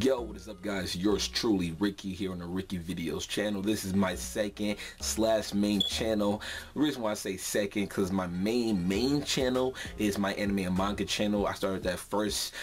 Yo, what is up, guys? Yours truly, Ricky, here on the Ricky Videos channel. This is my second / main channel. The reason why I say second, because my main channel is my anime and manga channel. I started that first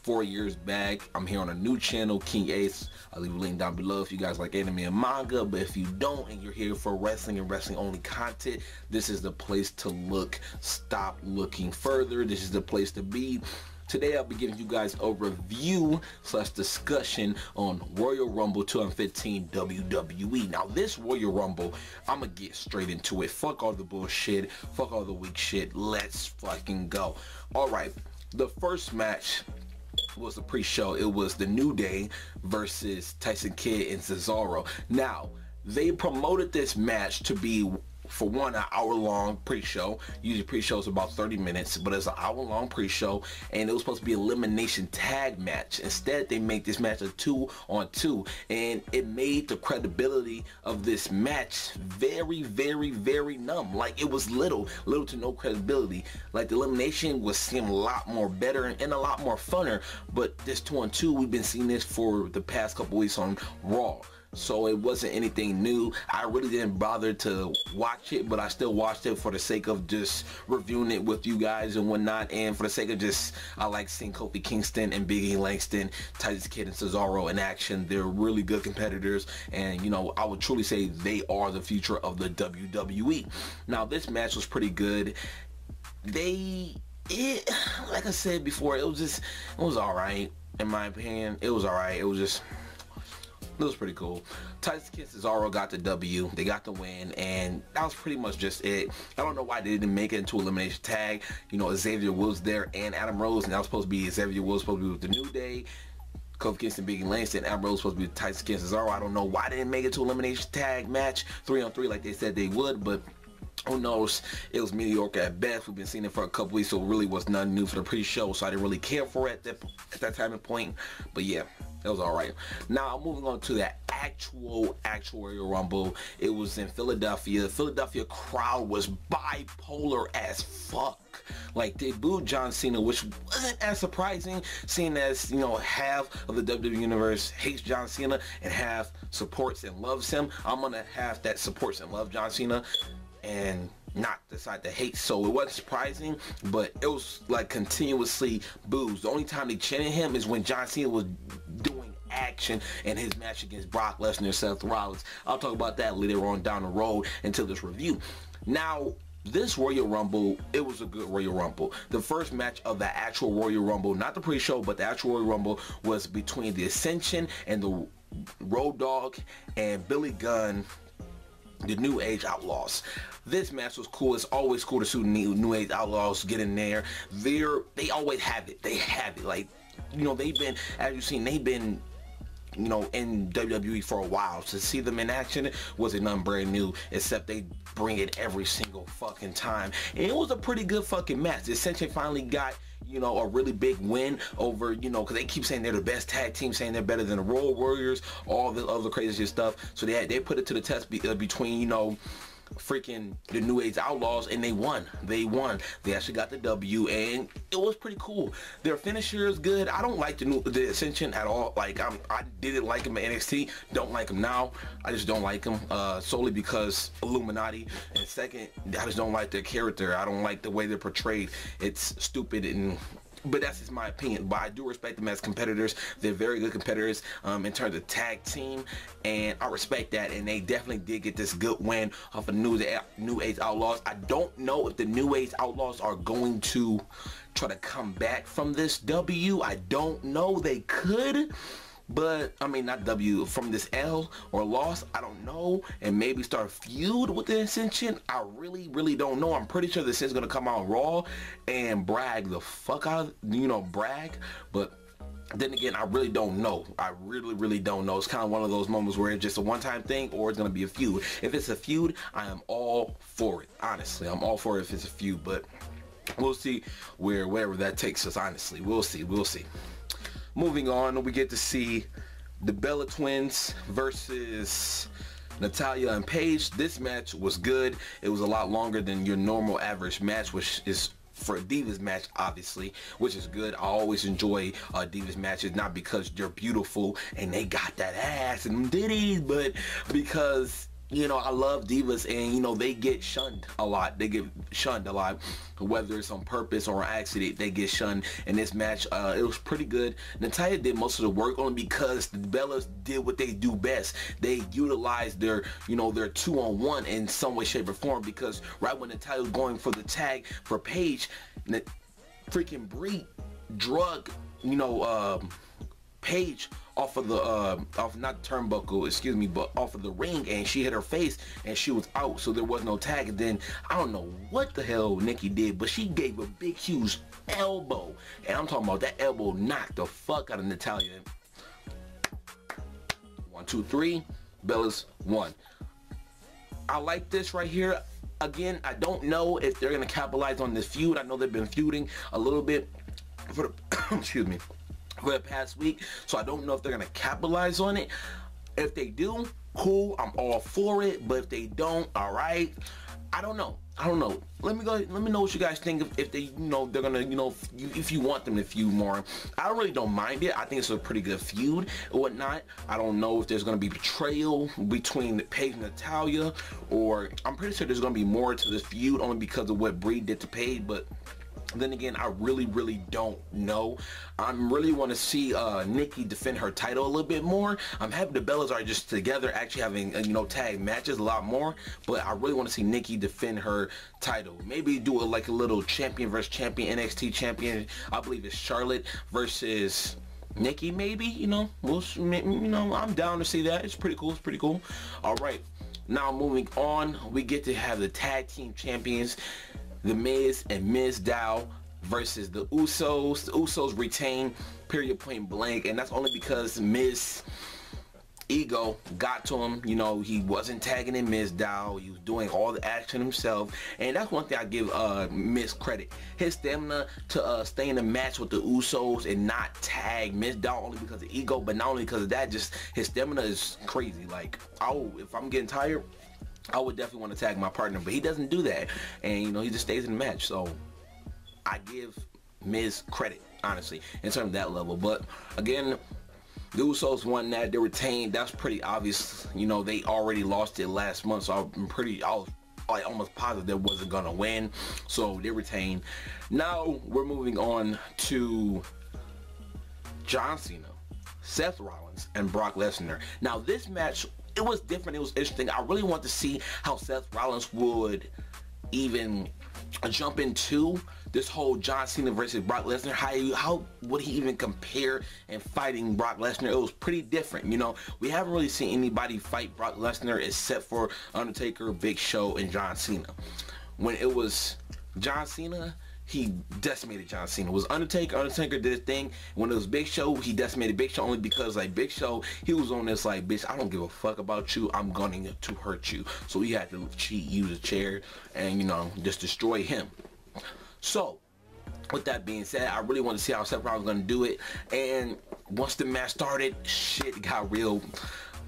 4 years back. I'm here on a new channel, King Ace. I'll leave a link down below if you guys like anime and manga. But if you don't and you're here for wrestling and wrestling only content, this is the place to look. Stop looking further. This is the place to be. Today I'll be giving you guys a review / discussion on Royal Rumble 2015 WWE. Now this Royal Rumble, I'm gonna get straight into it. Fuck all the bullshit, fuck all the weak shit. Let's fucking go. Alright, the first match was the pre-show. It was the New Day versus Tyson Kidd and Cesaro. Now they promoted this match to be, for one, an hour-long pre-show. Usually pre-shows about 30 minutes, but it's an hour-long pre-show, and it was supposed to be an elimination tag match. Instead, they made this match a 2-on-2, and it made the credibility of this match very, very, very numb. Like, it was little to no credibility. Like, the elimination was seeming a lot more better and a lot more funner, but this 2-on-2, we've been seeing this for the past couple weeks on Raw. So it wasn't anything new. I really didn't bother to watch it, but I still watched it for the sake of just reviewing it with you guys and whatnot, and for the sake of just, I like seeing Kofi Kingston and Big E Langston, Tyson Kidd and Cesaro in action. They're really good competitors, and you know, I would truly say they are the future of the WWE. Now this match was pretty good. Like I said before, it was alright. In my opinion, it was alright. It was pretty cool. Tyson Kidd and Cesaro got the W. They got the win, and that was pretty much just it. I don't know why they didn't make it into elimination tag. You know, Xavier Woods there and Adam Rose, and that was supposed to be Xavier Woods supposed to be with the New Day. Kofi Kingston, Big E Langston, Adam Rose supposed to be with Tyson Kidd and Cesaro. I don't know why they didn't make it to elimination tag match 3-on-3 like they said they would, but who knows? It was mediocre at best. We've been seeing it for a couple weeks, so it really was nothing new for the pre-show, so I didn't really care for it at that time and point. But yeah, it was alright. Now moving on to the actual Royal Rumble. It was in Philadelphia. The Philadelphia crowd was bipolar as fuck. Like, they booed John Cena, which wasn't as surprising, seeing as, you know, half of the WWE universe hates John Cena and half supports and loves him. I'm gonna have that supports and love John Cena and not decide to hate, so it wasn't surprising, but it was like continuously boos. The only time they chanted him is when John Cena was doing action in his match against Brock Lesnar and Seth Rollins. I'll talk about that later on down the road until this review. Now, this Royal Rumble, it was a good Royal Rumble. The first match of the actual Royal Rumble, not the pre-show, but the actual Royal Rumble, was between the Ascension and the Road Dogg and Billy Gunn, the New Age Outlaws. This match was cool. It's always cool to see New Age Outlaws get in there. They always have it. They have it. Like, you know, they've been, as you've seen, they've been, you know, in WWE for a while. To see them in action wasn't nothing brand new, except they bring it every single fucking time. And it was a pretty good fucking match. The Ascension finally got, you know, a really big win over, you know, because they keep saying they're the best tag team, saying they're better than the Road Warriors, all the other crazy stuff. So they put it to the test between, you know, freaking the New Age Outlaws, and they won. They actually got the W, and it was pretty cool. Their finisher is good. I don't like the Ascension at all. Like, I didn't like him at NXT. Don't like him now. I just don't like him solely because Illuminati, and second, I just don't like their character. I don't like the way they're portrayed. It's stupid, but that's just my opinion. But I do respect them as competitors. They're very good competitors in terms of tag team, and I respect that. And they definitely did get this good win off of New Age Outlaws. I don't know if the New Age Outlaws are going to try to come back from this W. I don't know. They could. But, I mean, not W, from this L or loss, I don't know, and maybe start a feud with the Ascension. I really don't know. I'm pretty sure this is going to come out Raw and brag the fuck out, you know, brag, but then again, I really don't know. I really don't know. It's kind of one of those moments where it's just a one-time thing, or it's going to be a feud. If it's a feud, I am all for it. Honestly, I'm all for it if it's a feud, but we'll see wherever that takes us, honestly. We'll see. Moving on, we get to see the Bella Twins versus Natalya and Paige. This match was good. It was a lot longer than your normal average match, which is for a Divas match, obviously, which is good. I always enjoy Divas matches, not because they're beautiful and they got that ass and ditties, but because, you know, I love Divas, and, you know, they get shunned a lot. They get shunned a lot, whether it's on purpose or accident. They get shunned in this match. It was pretty good. Natalya did most of the work only because the Bellas did what they do best. They utilized their, you know, their 2-on-1 in some way, shape, or form, because right when Natalya was going for the tag for Paige, freaking Brie drug, you know, Paige off of the off, not the turnbuckle, excuse me, but off of the ring, and she hit her face and she was out, so there was no tag. And then I don't know what the hell Nikki did, but she gave a big huge elbow, and I'm talking about that elbow knocked the fuck out of Natalya. 1, 2, 3, Bellas won. I like this right here. Again, I don't know if they're gonna capitalize on this feud. I know they've been feuding a little bit for the excuse me, for the past week, so I don't know if they're gonna capitalize on it. If they do, cool, I'm all for it. But if they don't, all right, I don't know. Let me know what you guys think. If they, you know, they're gonna, you know, if you want them to feud more. I really don't mind it. I think it's a pretty good feud or whatnot. I don't know if there's gonna be betrayal between Paige and Natalya, or I'm pretty sure there's gonna be more to this feud only because of what Brie did to Paige. But then again, I really don't know. I really want to see Nikki defend her title a little bit more. I'm happy the Bellas are just together, actually having, you know, tag matches a lot more. But I really want to see Nikki defend her title. Maybe do a, like a little champion versus champion, NXT champion. I believe it's Charlotte versus Nikki, maybe. You know, I'm down to see that. It's pretty cool. It's pretty cool. All right, now moving on, we get to have the tag team champions, the Miz and Mizdow versus the Usos. The Usos retain, period, point blank, and that's only because Miz ego got to him. You know, he wasn't tagging in Mizdow. He was doing all the action himself, and that's one thing I give Miz credit. His stamina to stay in the match with the Usos and not tag Mizdow only because of ego, but not only because of that, just his stamina is crazy. Like, oh, if I'm getting tired, I would definitely want to tag my partner, but he doesn't do that, and, you know, he just stays in the match. So I give Miz credit, honestly, in terms of that level. But again, the Usos won that. They retained. That's pretty obvious. You know, they already lost it last month, so I was like almost positive they wasn't gonna win. So they retained. Now we're moving on to John Cena, Seth Rollins, and Brock Lesnar. Now this match, it was different. It was interesting. I really want to see how Seth Rollins would even jump into this whole John Cena versus Brock Lesnar. How would he even compare in fighting Brock Lesnar? It was pretty different. You know, we haven't really seen anybody fight Brock Lesnar except for Undertaker, Big Show, and John Cena. When it was John Cena, he decimated John Cena. It was Undertaker did his thing. When it was Big Show, he decimated Big Show only because, like, Big Show, he was on this like, bitch, I don't give a fuck about you, I'm going to hurt you. So he had to cheat, use a chair, and, you know, just destroy him. So with that being said, I really want to see how Seth Rollins was going to do it. And once the match started, shit got real.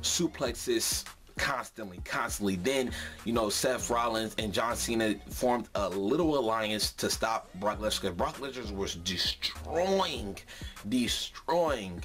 Suplexes constantly. Then, you know, Seth Rollins and John Cena formed a little alliance to stop Brock Lesnar, because Brock Lesnar was destroying,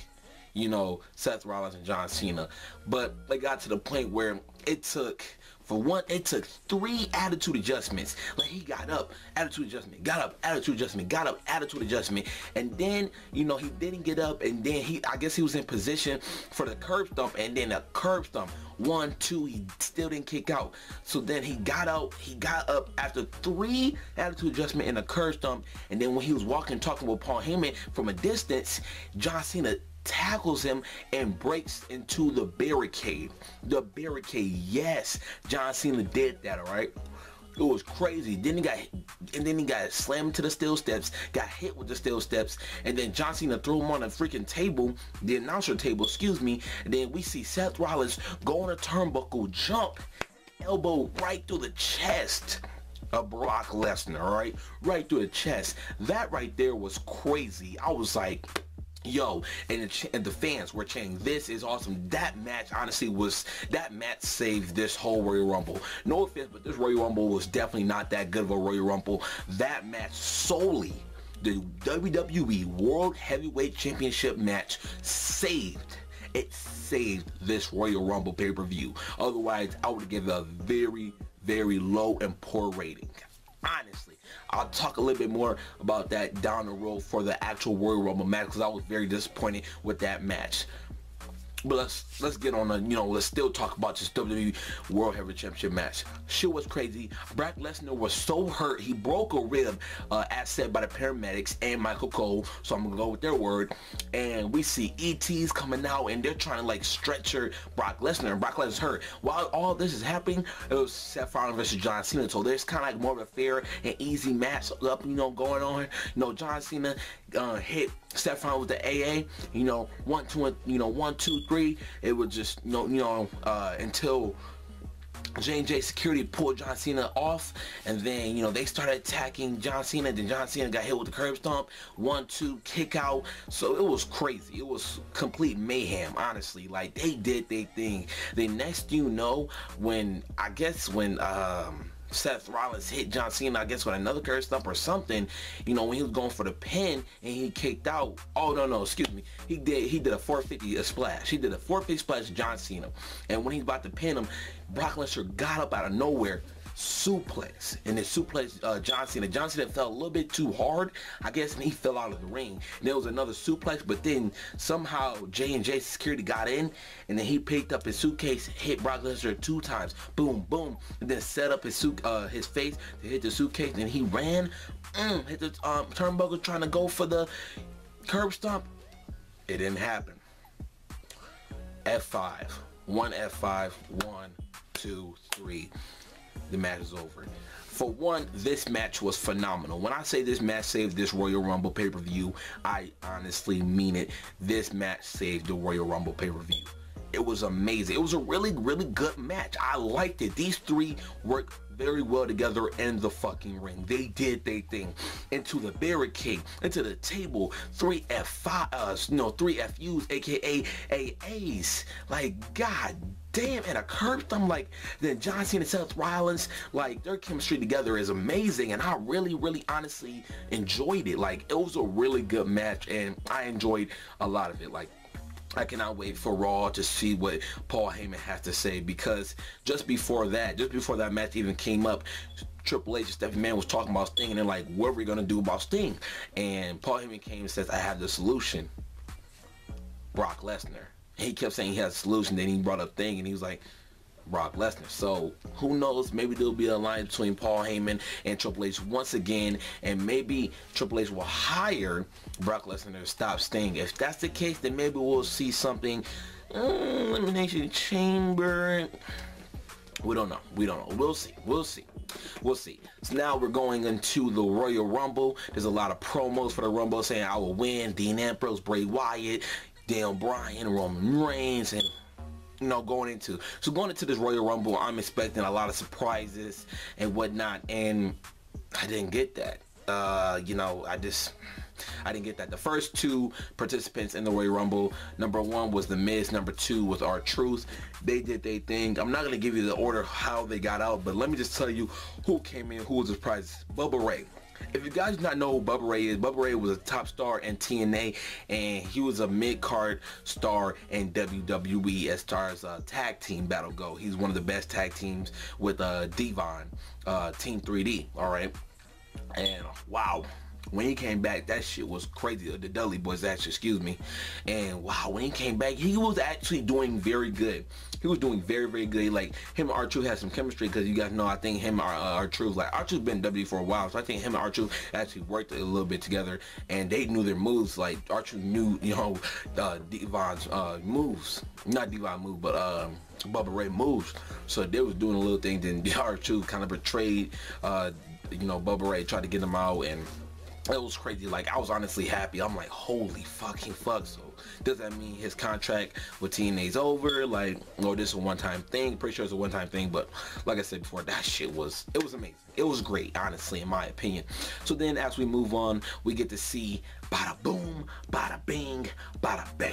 you know, Seth Rollins and John Cena. But they got to the point where it took, for one, it took 3 attitude adjustments. Like, he got up, attitude adjustment, got up, attitude adjustment, got up, attitude adjustment, and then, you know, he didn't get up, and then I guess he was in position for the curb stomp, and then a curb stomp, 1, 2, he still didn't kick out. So then he got out, he got up after 3 attitude adjustment and a curb stomp, and then when he was walking, talking with Paul Heyman from a distance, John Cena tackles him and breaks into the barricade. Yes, John Cena did that, alright? It was crazy. Then he got slammed to the steel steps, got hit with the steel steps, and then John Cena threw him on a freaking table, the announcer table, excuse me, and then we see Seth Rollins go on a turnbuckle, jump, elbow right through the chest of Brock Lesnar, right through the chest. That right there was crazy. I was like, Yo, and the fans were chanting, this is awesome. That match, honestly, that match saved this whole Royal Rumble. No offense, but this Royal Rumble was definitely not that good of a Royal Rumble. That match solely, the WWE World Heavyweight Championship match, saved this Royal Rumble pay-per-view. Otherwise, I would give it a very, very low and poor rating. Honestly, I'll talk a little bit more about that down the road for the actual Royal Rumble match, because I was very disappointed with that match. But let's get on let's still talk about this WWE World Heavyweight Championship match. Shit was crazy. Brock Lesnar was so hurt, he broke a rib, as said by the paramedics and Michael Cole, so I'm gonna go with their word. And we see ETs coming out, and they're trying to like stretcher Brock Lesnar, and Brock Lesnar's hurt. While all this is happening, it was Seth Rollins versus John Cena, so there's kind of like more of a fair and easy match up, going on. John Cena hit Seth Rollins with the AA, 1, 2, 3. It was just, until J&J security pulled John Cena off, and then, they started attacking John Cena. Then John Cena got hit with the curb stomp, 1, 2, kick out. So it was crazy. It was complete mayhem, honestly. Like, they did their thing. The next, when Seth Rollins hit John Cena, I guess, with another curb stomp or something, when he was going for the pin and he kicked out. Oh, no, excuse me. He did a 450 splash. He did a 450 splash to John Cena. And when he's about to pin him, Brock Lesnar got up out of nowhere, suplex, and then suplex John Cena. John Cena fell a little bit too hard, I guess, and he fell out of the ring. And there was another suplex, but then somehow J&J security got in, and then he picked up his suitcase, hit Brock Lesnar 2 times, boom, boom, and then set up his face to hit the suitcase, and he ran, hit the turnbuckle trying to go for the curb stomp. It didn't happen. F5, 1 F5, 1, 2, 3. The match is over. For one, this match was phenomenal. When I say this match saved this Royal Rumble pay-per-view, I honestly mean it. This match saved the Royal Rumble pay-per-view. It was amazing. It was a really, really good match. I liked it. These three worked very well together in the fucking ring. They did their thing. Into the barricade, into the table, 3 F5, 3 FUs, aka AAs. Like, god damn, and a curb stomp. Like, then John Cena and Seth Rollins, like, their chemistry together is amazing, and I really, really honestly enjoyed it. Like, it was a really good match, and I enjoyed a lot of it. Like, I cannot wait for Raw to see what Paul Heyman has to say, because just before that match even came up, Triple H and Stephanie McMahon was talking about Sting, and they're like, what are we gonna do about Sting? And Paul Heyman came and says, I have the solution. Brock Lesnar. And he kept saying he has a solution, then he brought up Sting, and he was like, Brock Lesnar. So who knows, maybe there'll be a line between Paul Heyman and Triple H once again, and maybe Triple H will hire Brock Lesnar to stop Sting. If that's the case, then maybe we'll see something, Elimination Chamber. We don't know. We'll see. So now we're going into the Royal Rumble. There's a lot of promos for the Rumble saying I will win. Dean Ambrose, Bray Wyatt, Daniel Bryan, Roman Reigns, and going into this Royal Rumble, I'm expecting a lot of surprises and whatnot, and I didn't get that. I didn't get that. The first 2 participants in the Royal Rumble, number 1 was The Miz, number 2 was R-Truth. They did their thing. I'm not going to give you the order how they got out, but let me just tell you who came in, who was the surprise. Bubba Ray. If you guys do not know who Bubba Ray is, Bubba Ray was a top star in TNA, and he was a mid-card star in WWE as far as tag team battle go. He's one of the best tag teams with Devon, Team 3D, alright? And wow, when he came back, that shit was crazy. The Dudley boys, actually, excuse me. And wow, when he came back, he was actually doing very good. He was doing very, very good. Like, him and R-Truth had some chemistry, because you guys know, I think him and R-Truth, like, R-Truth's been in WWE for a while, so I think him and R-Truth actually worked a little bit together, and they knew their moves. Like, R-Truth knew, Devon's moves. Not Devon moves, but Bubba Ray moves. So they was doing a little thing, then R-Truth kind of betrayed, Bubba Ray, tried to get him out, and it was crazy. Like, I was honestly happy. I'm like, holy fucking fuck. So does that mean his contract with TNA's over? Like, or this is a one-time thing? Pretty sure it's a one-time thing, but like I said before, that shit was, it was amazing. It was great, honestly, in my opinion. So then as we move on, we get to see bada boom, bada bing, bada bam,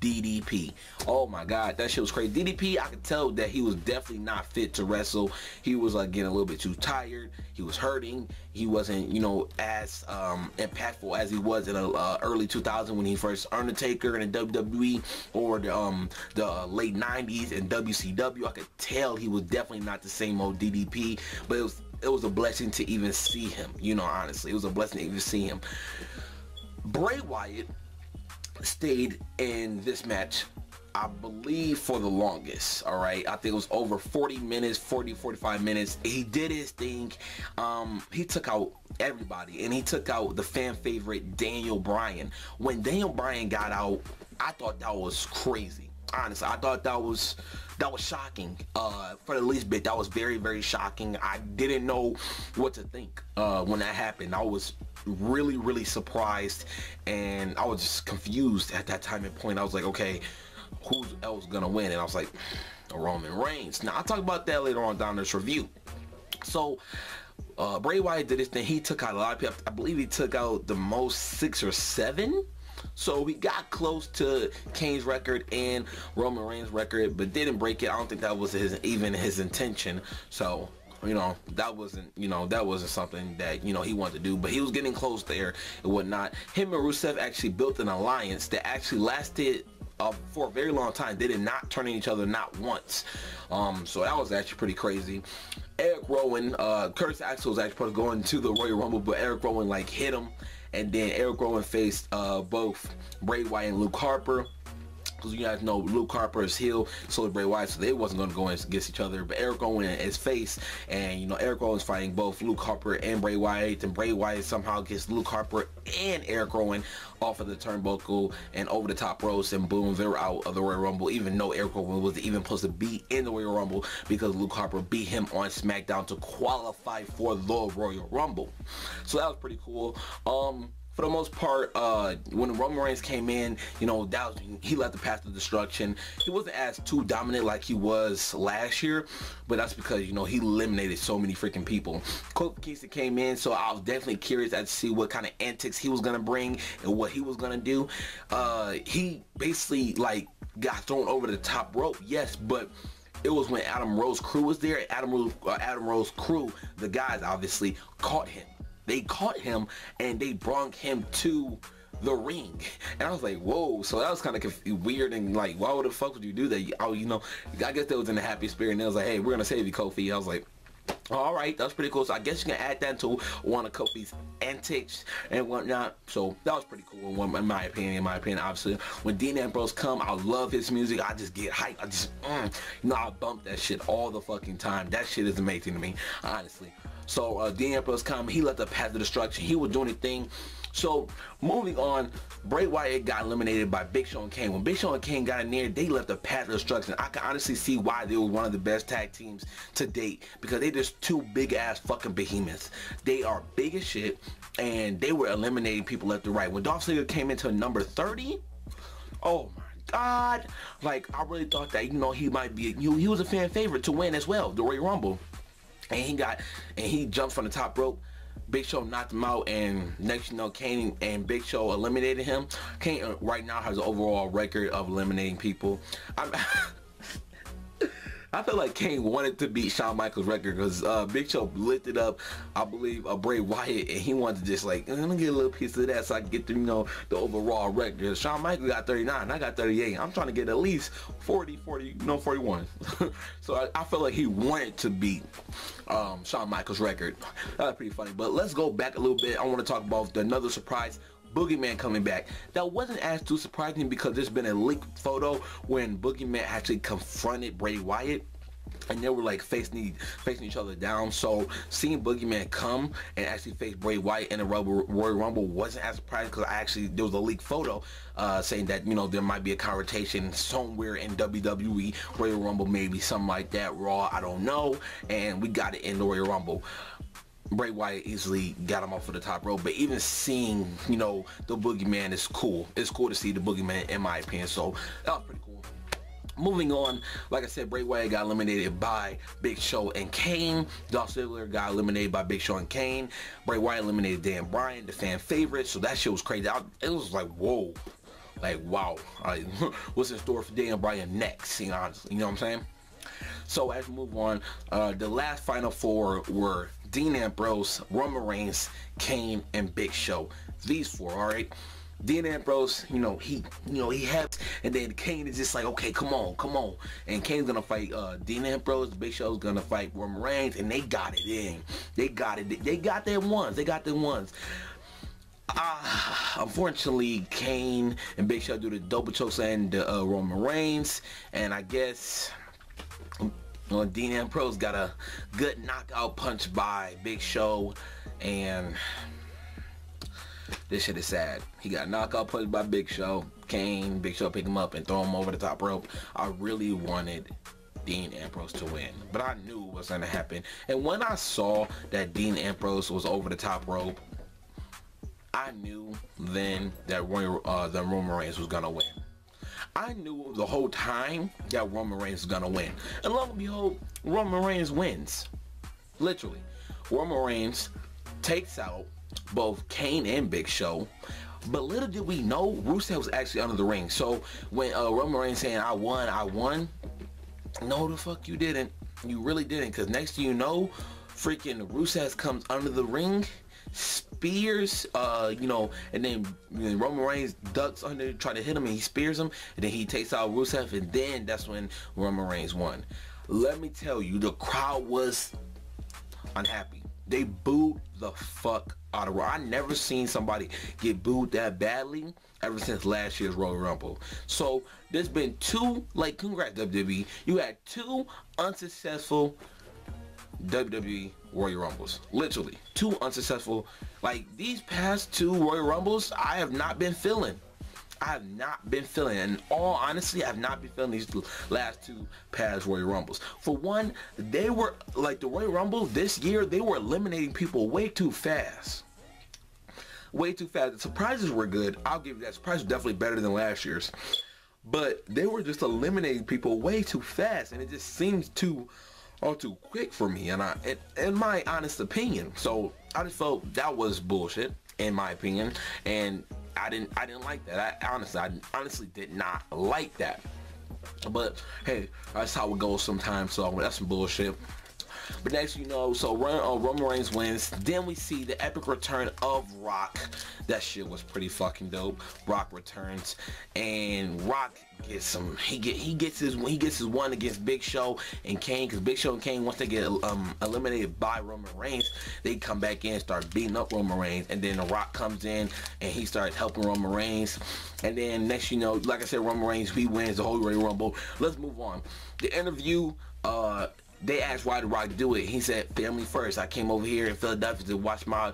DDP. Oh my god, that shit was crazy. DDP, I could tell that he was definitely not fit to wrestle. He was like getting a little bit too tired. He was hurting. He wasn't, you know, as impactful as he was in early 2000 when he first Undertaker in the WWE, or the late 90s in WCW. I could tell he was definitely not the same old DDP, but it was a blessing to even see him, you know, honestly. It was a blessing to even see him. Bray Wyatt stayed in this match, I believe, for the longest. All right, I think it was over 40 minutes, 45 minutes. He did his thing. He took out everybody, and he took out the fan favorite Daniel Bryan. When Daniel Bryan got out, I thought that was crazy. Honestly, I thought that was shocking. For the least bit, that was very, very shocking. I didn't know what to think when that happened. I was really, really surprised, and I was just confused at that time and point. I was like, okay, who else gonna win? And I was like, Roman Reigns. Now I'll talk about that later on down this review. So Bray Wyatt did his thing. He took out a lot of people. I believe he took out the most 6 or 7. So he got close to Kane's record and Roman Reigns' record, but didn't break it. I don't think that was even his intention. So, you know, that wasn't something that, you know, he wanted to do, but he was getting close there and whatnot. Him and Rusev actually built an alliance that actually lasted for a very long time. They did not turn on each other, not once. So that was actually pretty crazy. Eric Rowan, Curtis Axel was actually supposed to go into the Royal Rumble, but Eric Rowan like hit him, and then Eric Rowan faced both Bray Wyatt and Luke Harper. Because you guys know Luke Harper is heel, so is Bray Wyatt, so they wasn't going to go against each other. But Eric Rowan is face, and you know Eric Rowan's fighting both Luke Harper and Bray Wyatt, and Bray Wyatt somehow gets Luke Harper and Eric Rowan off of the turnbuckle and over the top ropes, and boom, they're out of the Royal Rumble, even though Eric Rowan wasn't even supposed to be in the Royal Rumble because Luke Harper beat him on SmackDown to qualify for the Royal Rumble. So that was pretty cool. For the most part, when Roman Reigns came in, you know, he left the path of destruction. He wasn't as too dominant like he was last year, but that's because, you know, he eliminated so many freaking people. Kofi Kingston came in, so I was definitely curious to see what kind of antics he was gonna bring and what he was gonna do. He basically like got thrown over the top rope, yes, but it was when Adam Rose's crew was there. Adam Rose's crew, the guys obviously caught him. They caught him and they brought him to the ring, and I was like, whoa. So that was kind of weird, and like, why the fuck would you do that? Oh, you know, I guess they was in a happy spirit, and they was like, hey, we're gonna save you, Kofi. I was like, all right, that's pretty cool. So I guess you can add that to one of Kofi's antics and whatnot. So that was pretty cool in my opinion. Obviously, when Dean Ambrose come, I love his music. I just get hyped. I just, you know, I bump that shit all the fucking time. That shit is amazing to me, honestly. So Dean Ambrose come, he let the path of destruction. He was doing his thing. So moving on, Bray Wyatt got eliminated by Big Show and Kane. When Big Show and Kane got in there, they left the path of destruction. I can honestly see why they were one of the best tag teams to date, because they just two big ass fucking behemoths. They are big as shit, and they were eliminating people left and right. When Dolph Ziggler came into number 30, oh my God, like I really thought that, you know, he might be, he was a fan favorite to win as well, the Royal Rumble. And he jumped from the top rope. Big Show knocked him out, and next you know, Kane and Big Show eliminated him. Kane right now has an overall record of eliminating people. I feel like Kane wanted to beat Shawn Michaels' record, because Big Show lifted up, I believe, Bray Wyatt, and he wanted to just like, let me get a little piece of that so I can get the, you know, the overall record. Shawn Michaels got 39, I got 38. I'm trying to get at least 40, no, 41. So I feel like he wanted to beat Shawn Michaels' record. That was pretty funny. But let's go back a little bit. I want to talk about another surprise. Boogeyman coming back. That wasn't as too surprising, because there's been a leaked photo when Boogeyman actually confronted Bray Wyatt, and they were like facing each other down. So seeing Boogeyman come and actually face Bray Wyatt in a Royal Rumble wasn't as surprising, because there was a leaked photo saying that, you know, there might be a confrontation somewhere in WWE Royal Rumble, maybe something like that, Raw, I don't know, and we got it in the Royal Rumble. Bray Wyatt easily got him off of the top rope, but even seeing, you know, the Boogeyman is cool. It's cool to see the Boogeyman, in my opinion, so that was pretty cool. Moving on, like I said, Bray Wyatt got eliminated by Big Show and Kane. Dolph Ziggler got eliminated by Big Show and Kane. Bray Wyatt eliminated Dan Bryan, the fan favorite, so that shit was crazy. It was like, whoa. Like, wow. Like, what's in store for Dan Bryan next, you know, honestly, you know what I'm saying? So as we move on, the last final four were Dean Ambrose, Roman Reigns, Kane, and Big Show. These four, all right? Dean Ambrose, he had, and then Kane is just like, okay, come on, and Kane's gonna fight Dean Ambrose. Big Show's gonna fight Roman Reigns, and they got it in. They got their ones. Unfortunately, Kane and Big Show do the double chokes and Roman Reigns, and I guess Dean Ambrose got a good knockout punch by Big Show, and this shit is sad. He got knockout punched by Big Show. Big Show pick him up and throw him over the top rope. I really wanted Dean Ambrose to win, but I knew what was gonna happen. And when I saw that Dean Ambrose was over the top rope, I knew then that Roman Reigns was gonna win. I knew the whole time that Roman Reigns was gonna win. And lo and behold, Roman Reigns wins. Literally. Roman Reigns takes out both Kane and Big Show. But little did we know, Rusev was actually under the ring. So when Roman Reigns saying, I won. No, the fuck you didn't. You really didn't. Because next thing you know, freaking Rusev comes under the ring, spears, and then Roman Reigns ducks under, try to hit him, and he spears him, and then he takes out Rusev, and then that's when Roman Reigns won. Let me tell you, the crowd was unhappy. They booed the fuck out of Raw. I never seen somebody get booed that badly ever since last year's Royal Rumble. So there's been two, like, congrats WWE. You had two unsuccessful WWE Royal Rumbles. Literally two unsuccessful. Like, these past two Royal Rumbles, I have not been feeling. In all honesty, I have not been feeling these last two past Royal Rumbles. For one, they were like, the Royal Rumble this year, they were eliminating people way too fast. The surprises were good. I'll give you that. Surprise was definitely better than last year's. But they were just eliminating people way too fast, and it just seems too quick for me, and in my honest opinion. So I just felt that was bullshit, in my opinion, and I didn't like that. I honestly did not like that. But hey, that's how it goes sometimes. So that's some bullshit. But next, so Roman Reigns wins. Then we see the epic return of Rock. That shit was pretty fucking dope. Rock returns, and Rock gets some. He gets his one against Big Show and Kane, because Big Show and Kane, once they get eliminated by Roman Reigns, they come back in and start beating up Roman Reigns, and then the Rock comes in and he starts helping Roman Reigns, and then next like I said, Roman Reigns, he wins the whole Royal Rumble. Let's move on. The interview, they asked why did Rock do it. He said, family first. I came over here in Philadelphia to watch my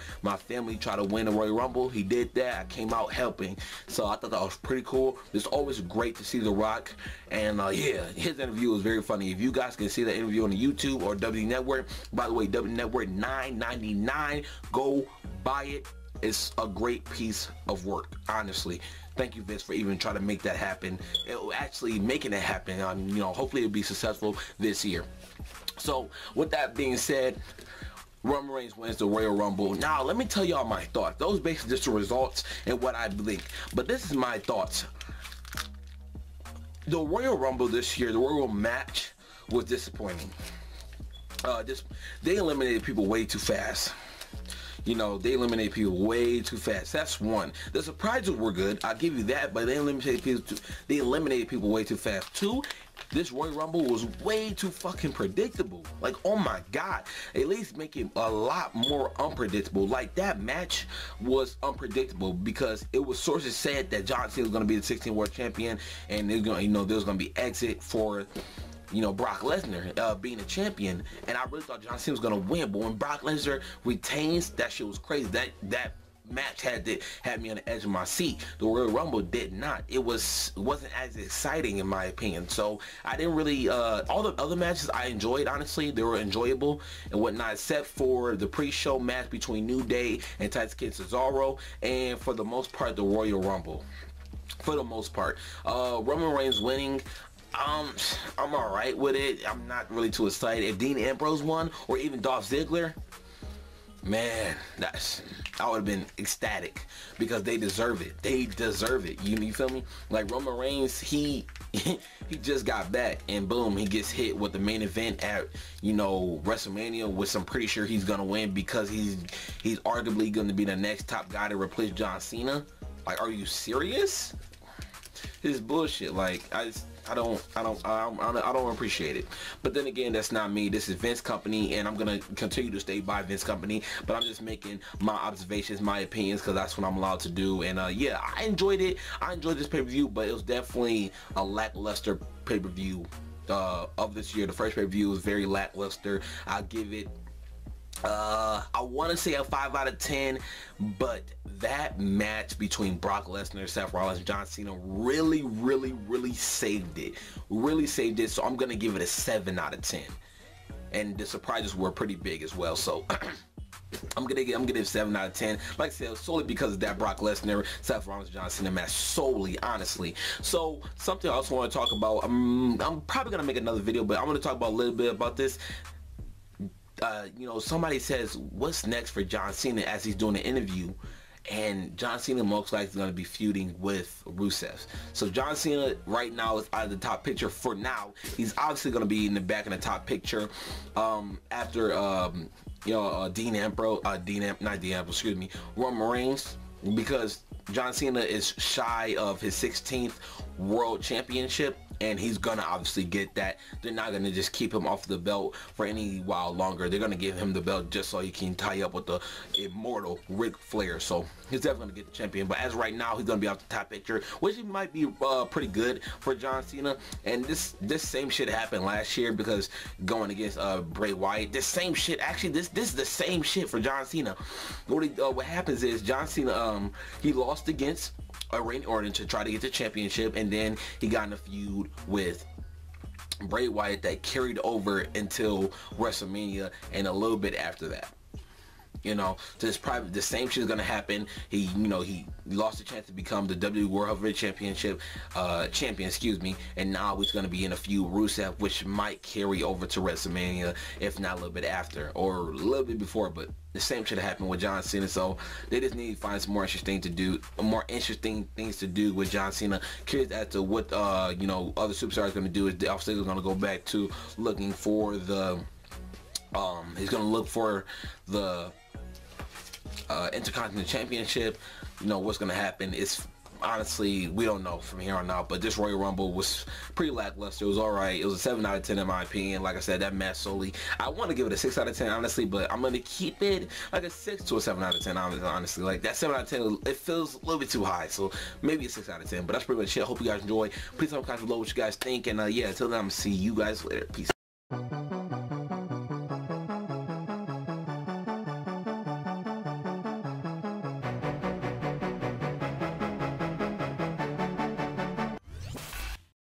family try to win the Royal Rumble. He did that. I came out helping. So I thought that was pretty cool. It's always great to see The Rock. And yeah, his interview was very funny. If you guys can see that interview on the YouTube or W Network, by the way, W Network $9.99. Go buy it. It's a great piece of work, honestly. Thank you, Vince, for even trying to make that happen. Actually making it happen. Hopefully it'll be successful this year. So with that being said, Roman Reigns wins the Royal Rumble. Now let me tell y'all my thoughts. Those basically just the results and what I believe. But this is my thoughts. The Royal Rumble this year, the Royal match, was disappointing. They eliminated people way too fast. They eliminated people way too fast. That's one. The surprises were good, I'll give you that, but they eliminated people way too fast. Two, this Royal Rumble was way too fucking predictable. Like, oh my god, at least make it a lot more unpredictable. Like, that match was unpredictable because it was sources said that John Cena was going to be the 16th world champion, and there's going to, there was going to be exit for Brock Lesnar being a champion, and I really thought John Cena was gonna win. But when Brock Lesnar retains, that shit was crazy. That match had me on the edge of my seat. The Royal Rumble did not. It wasn't as exciting in my opinion. So I didn't really all the other matches I enjoyed, honestly. They were enjoyable and whatnot, except for the pre-show match between New Day and Tyson and Cesaro, and for the most part the Royal Rumble. For the most part, Roman Reigns winning, I'm alright with it. I'm not really too excited. If Dean Ambrose won, or even Dolph Ziggler, man, I would have been ecstatic, because they deserve it. They deserve it. You feel me? Like Roman Reigns, he just got back, and boom, he gets hit with the main event at, you know, WrestleMania, which I'm pretty sure he's gonna win, because he's arguably gonna be the next top guy to replace John Cena. Like, are you serious? This is bullshit. Like, I don't appreciate it. But then again, that's not me. This is Vince Company, and I'm gonna continue to stay by Vince Company. But I'm just making my observations, my opinions, because that's what I'm allowed to do. And yeah, I enjoyed it. I enjoyed this pay-per-view, but it was definitely a lackluster pay-per-view of this year. The first pay-per-view was very lackluster. I'll give it, I want to say a 5 out of 10, but that match between Brock Lesnar, Seth Rollins, and John Cena really saved it. Really saved it. So I'm gonna give it a 7 out of 10. And the surprises were pretty big as well. So I'm gonna give it a 7 out of 10. Like I said, solely because of that Brock Lesnar, Seth Rollins, John Cena match. Solely, honestly. So something I also want to talk about. I'm probably gonna make another video, but I'm gonna talk about a little bit about this. You know, somebody says, what's next for John Cena as he's doing an interview, and John Cena most likely is going to be feuding with Rusev. So John Cena right now is out of the top picture for now. He's obviously going to be in the back in the top picture after you know, Roman Reigns, because John Cena is shy of his 16th World Championship, and he's gonna obviously get that. They're not gonna just keep him off the belt for any while longer. They're gonna give him the belt just so he can tie up with the immortal Ric Flair. So he's definitely gonna get the champion. But as right now, he's gonna be off the top picture, which might be pretty good for John Cena. And this same shit happened last year, because going against Bray Wyatt, this same shit. Actually, this is the same shit for John Cena. What happens is John Cena he lost against Randy Orton to try to get the championship, and then he got in a feud with Bray Wyatt that carried over until WrestleMania and a little bit after that. You know, so the same shit is gonna happen. He lost the chance to become the WWE World Heavyweight Championship champion, excuse me, and now he's gonna be in a feud with Rusev, which might carry over to WrestleMania, if not a little bit after or a little bit before. But the same shit happened with John Cena, so they just need to find some more interesting things to do with John Cena. Curious as to what you know, other superstars gonna do. Is Dolph Ziggler's gonna go back to looking for the he's gonna look for the Intercontinental Championship. You know what's gonna happen. It's honestly, we don't know from here on out. But this Royal Rumble was pretty lackluster. It was alright. It was a 7 out of 10 in my opinion. Like I said, that match solely, I want to give it a 6 out of 10 honestly, but I'm gonna keep it like a 6 to a 7 out of 10 honestly. Like that 7 out of 10, it feels a little bit too high, so maybe a 6 out of 10. But that's pretty much it. I hope you guys enjoy. Please comment below what you guys think, and yeah, until then, I'm gonna see you guys later. Peace.